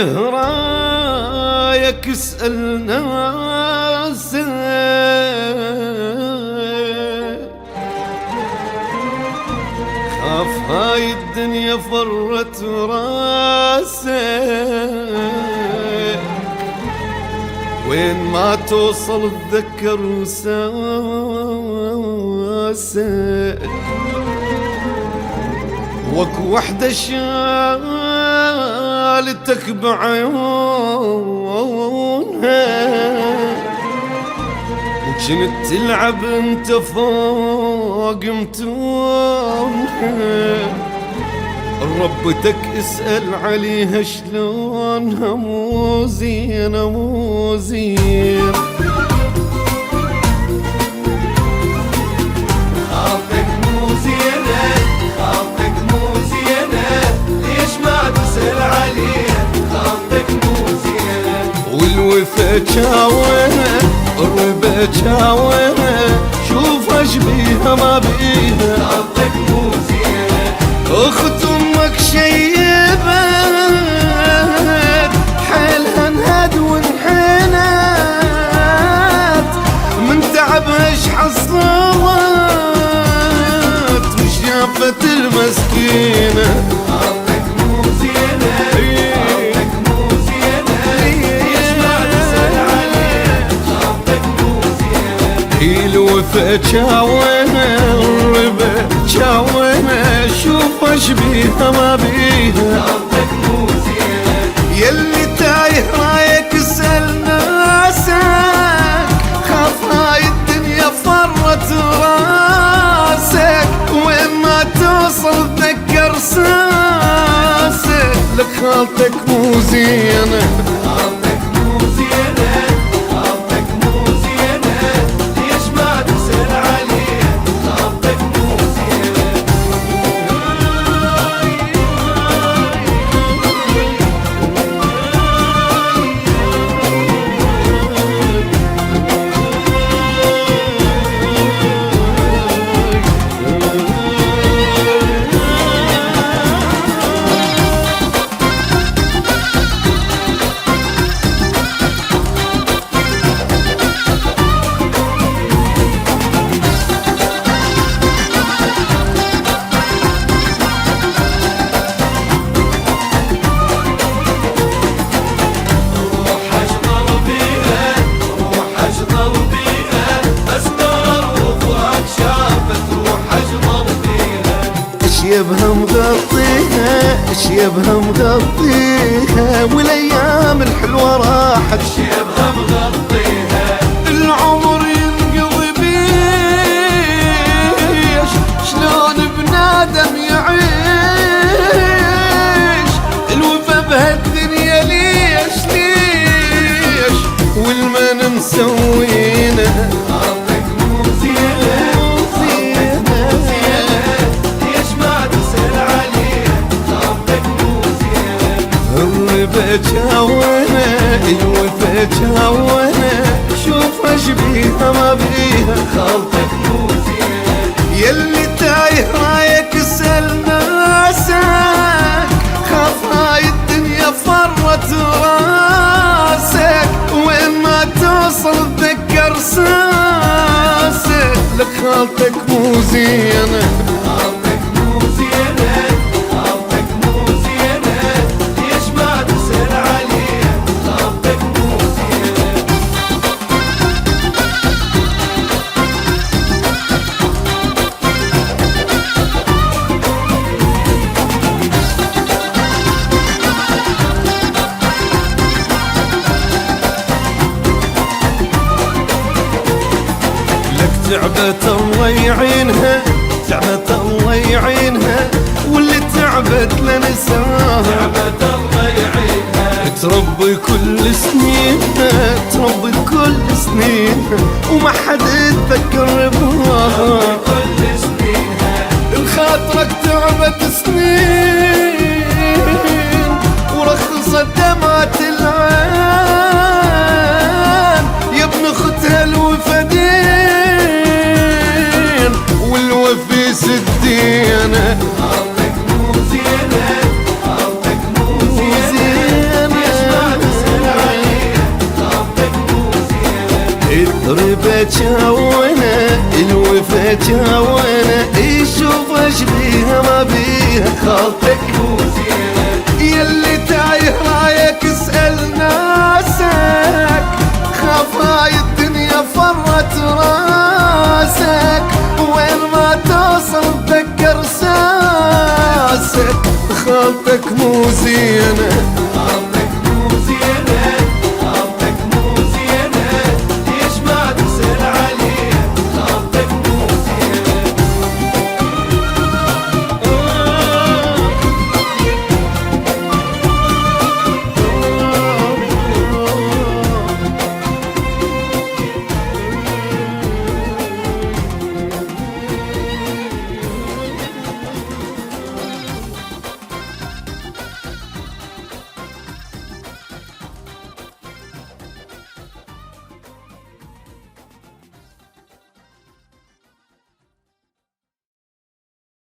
تايه رايك اسأل ناسك، خاف هاي الدنيا فرت راسك، وين ما توصل تذكر وساسك، وك وحدة شالتك بعيونها، وجنت تلعب انت فوق متونها، ربتك اسأل عليها شلونها مو زينة مو زين. خالتك مو زينة خالتك مو زينة، ليش ما تسأل عليها؟ خالتك مو زينة. والوفا جاونا الربا جاونا، شوف اش بيها ما بيها. خالتك مو زينة. اخت امك شيبت حيلها انهد وانحنت، من تعبها اش حصلت وشافت المسكينة. خالتك مو زينة خالتك مو زينة، ليش ما تسأل عليها؟ خالتك مو زينة. الوفا جاونا الربا جاونا، شوف اش بيها ما بيها. خالتك مو زينة. يلي تايه رايك اسأل ناسك، خاف هاي الدنيا فرت راسك، وين ما توصل تذكر ساسك، لك خالتك مو زينة. خالتك مو زينة خالتك مو زينة، ليش ما تسأل عليها؟ خالتك مو زينة. روح اشغل بيها روح اشغل بيها، استغرب وفراق شافت. روح اشغل بيها. اشيبها مغطيها اشيبها مغطيها، والايام الحلوة راحت، شيبها مغطيها. العمر ينقضي بيش، شلون بنادم يعيش، الوفا بهالدنيا ليش ليش، والمن مسوينا. خالتك مو زينة خالتك مو زينة، ليش ما تسأل عليها؟ خالتك مو زينة. الربا جاونا الوفا جاونا، شوف اش بيها ما بيها. خالتك مو زينة. يلي تايه رايك اسأل ناسك، خاف هاي الدنيا فرت راسك، وين ما توصل تذكر ساسك، لك خالتك مو زينة. خالتك مو زينة خالتك مو زينة، ليش ما تسأل عليها؟ خالتك مو زينة. لك تعبت الله يعينها تعبت الله يعينها، واللي تعبت لنساها. تعبت الله يعينها. تربي كل سنينها تربي كل سنينها، وما حد يتذكر بها. كل سنينها. الخاطرك تعبت سنين، ورخصت دمعة العين، يا ابن اختها الوفدين، والوفي الديانة. خالتك مو زينة خالتك مو زينة، ليش الوفا تشاونا الوفا تشاونا يشوف اش بيها ما بيها خلطك مو زينة يلي تايه رايك اسأل ناسك خاف هاي الدنيا فرت راسك وين ما توصل تذكر ساسك خلطك مو زينة